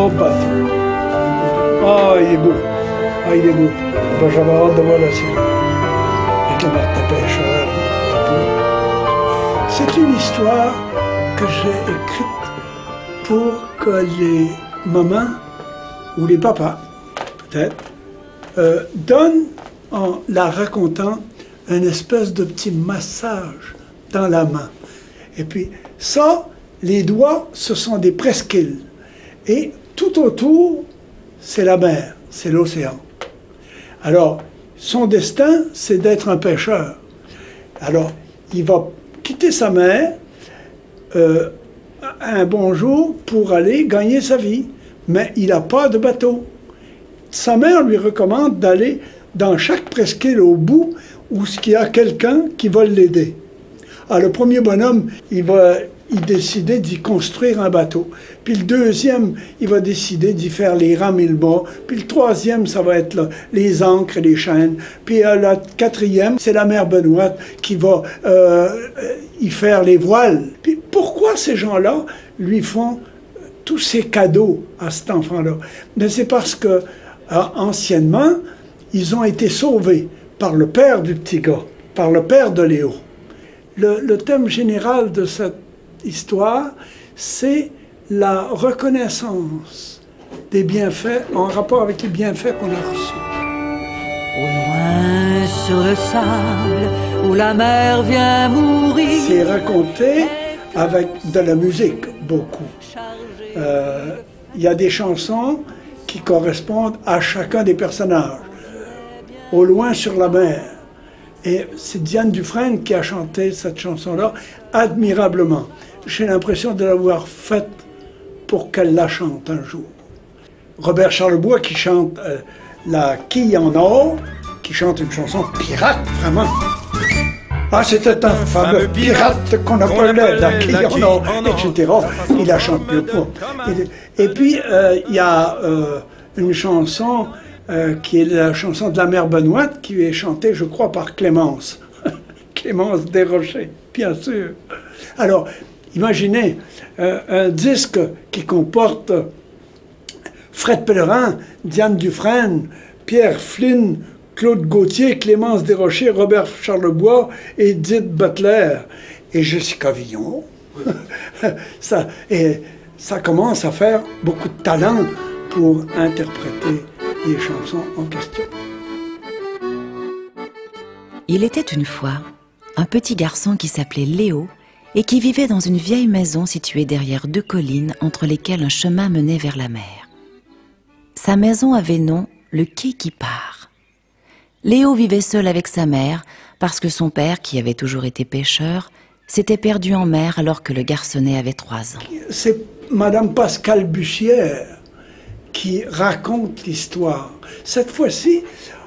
beau bateau. Ah, il est beau. Ah, il est beau. Ben, j'avais hâte de voir la série. Avec le marteau-pêcheur. C'est une histoire que j'ai écrite pour que les mamans ou les papas, peut-être, donnent, en la racontant, une espèce de petit massage dans la main. Et puis, ça, les doigts, ce sont des presqu'îles. Et tout autour, c'est la mer, c'est l'océan. Alors, son destin, c'est d'être un pêcheur. Alors, il va quitter sa mère un bon jour pour aller gagner sa vie. Mais il n'a pas de bateau. Sa mère lui recommande d'aller dans chaque presqu'île au bout où il y a quelqu'un qui va l'aider. Alors, le premier bonhomme, il va décider d'y construire un bateau. Puis le deuxième, il va décider d'y faire les rames et le mât. Puis le troisième, ça va être là, les ancres et les chaînes. Puis la quatrième, c'est la mère Benoît qui va y faire les voiles. Puis pourquoi ces gens-là lui font tous ces cadeaux à cet enfant-là? Mais c'est parce que, anciennement, ils ont été sauvés par le père du petit gars, par le père de Léo. Le thème général de cette histoire, c'est la reconnaissance des bienfaits en rapport avec les bienfaits qu'on a reçus. Au loin sur le sable où la mer vient mourir. C'est raconté avec de la musique, beaucoup. Il y a des chansons qui correspondent à chacun des personnages. Au loin sur la mer. Et c'est Diane Dufresne qui a chanté cette chanson-là admirablement. J'ai l'impression de l'avoir faite pour qu'elle la chante un jour. Robert Charlebois qui chante La quille en or, qui chante une chanson pirate, vraiment. Ah, c'était un fameux pirate qu'on appelait La quille en or, etc. Il la chante mieux pas. Et puis, il y a une chanson qui est la chanson de la mère Benoît, qui est chantée, je crois, par Clémence. Clémence Desrochers, bien sûr. Alors, imaginez un disque qui comporte Fred Pellerin, Diane Dufresne, Pierre Flynn, Claude Gauthier, Clémence Desrochers, Robert Charlebois, Edith Butler et Jessica Villon. Ça commence à faire beaucoup de talent pour interpréter les chansons en question. Il était une fois un petit garçon qui s'appelait Léo et qui vivait dans une vieille maison située derrière deux collines entre lesquelles un chemin menait vers la mer. Sa maison avait nom le quai qui part. Léo vivait seul avec sa mère parce que son père, qui avait toujours été pêcheur, s'était perdu en mer alors que le garçonnet avait 3 ans. C'est Madame Pascale Bussière qui raconte l'histoire. Cette fois-ci,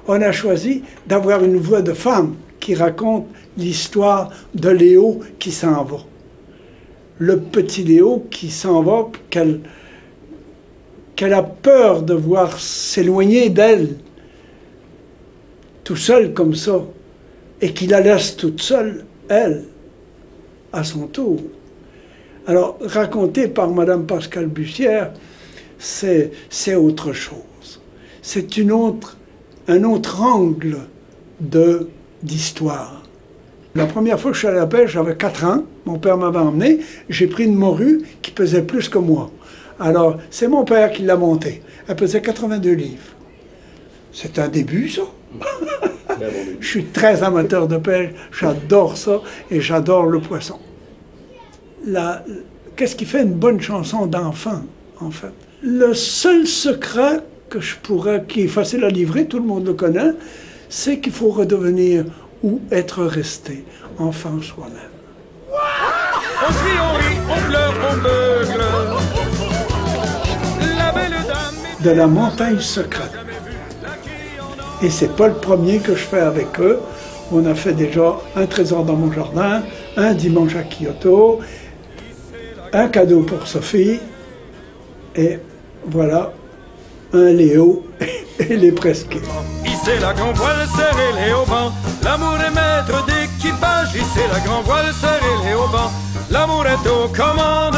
on a choisi d'avoir une voix de femme qui raconte l'histoire de Léo qui s'en va. Le petit Léo qui s'en va, qu'elle a peur de voir s'éloigner d'elle, tout seul comme ça, et qui la laisse toute seule, elle, à son tour. Alors, raconté par Madame Pascale Bussière, c'est autre chose. C'est un autre angle d'histoire. La première fois que je suis allé à la pêche, j'avais 4 ans. Mon père m'avait emmené. J'ai pris une morue qui pesait plus que moi. Alors, c'est mon père qui l'a montée. Elle pesait 82 livres. C'est un début, ça. Je suis très amateur de pêche. J'adore ça et j'adore le poisson. Qu'est-ce qui fait une bonne chanson d'enfant, en fait? Le seul secret qui est facile à livrer, tout le monde le connaît, c'est qu'il faut redevenir ou être resté enfant soi-même. On crie, on rit, on pleure, on beugle. La belle dame... De la montagne secrète. Et c'est pas le premier que je fais avec eux. On a fait déjà Un trésor dans mon jardin, Un dimanche à Kyoto, Un cadeau pour Sophie, et voilà, Un Léo et les presqu'îles. Hissez la grand voile, serrez-les au banc. L'amour est maître d'équipage. Hissez la grand voile, serrez-les au banc. L'amour est au commandement.